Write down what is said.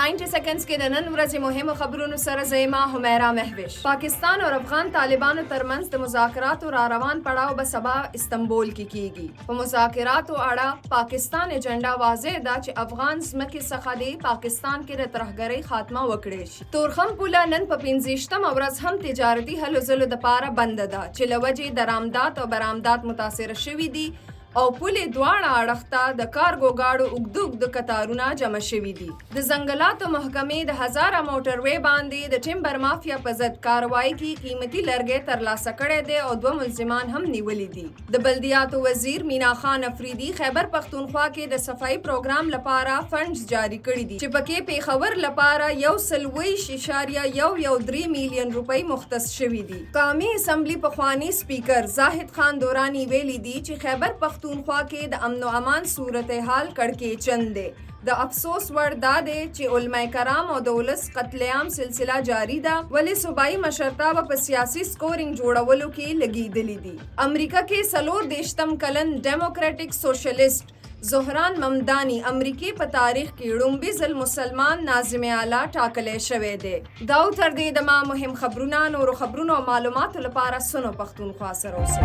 90 seconds کې د نن ورځې مهمو خبرونو سره زیما حمیرا مهوش. پاکستان او افغان طالبانو ترمنځ د مذاکراتو را روان پړاو به سبا استنبول کې کیږي. په مذاکراتو اړه پاکستان ایجنډا واضح ده چې افغان ځمکې څخه د پاکستان کې د ترهګرۍ خاتمه وکړي شي. تورخم پوله نن په 15مه ورځ هم تجارتي هلو ځلو دپاره بند ده چې له وجې درآمدات او برآمدات متاثره شوي دي او پولې دواړه اړخ ته د کارګو ګاډو اوږد کتارونه جمع شوي دي. د ځنګلاتو محکمې د هزاره موټروي باندې د ټیمبر مافیا په ضد کاروایی کې قیمتي لرګی ترلاسه کړی دی او 2 ملزمان هم نیولي دي. د بلدیاتو وزیر مینا خان افریدي خیبر پختونخوا کې د صفایي پروګرام لپاره فنډز جاری کړي دي چې پکې پیښور لپاره 1.13 میلیون روپۍ مختص شوي دي. قومي اسمبلی پخوانی سپیکر زاهد خان دورانی ویلي دي چې خیبر پختونخوا کې د امن و امان صورتحال کړکېچن دی. د افسوس وړ دا دی چې علماء کرام او د ولس قتل عام سلسله جاری ده ولې صوبایي مشرتابه په سیاسي سکورینګ جوړولو کې لګېدلي دي. امریکا کې 34 کلن ډیموکراټک سوشلیسټ زهران ممداني امریکې په تاریخ کې لومړي ځل مسلمان ناظم اعلی ټاکلی شوی دی. دا تر دې دمه مهم خبرونه نورو خبرونو او معلوماتو لپاره سنو پښتونخوا سره اوسئ.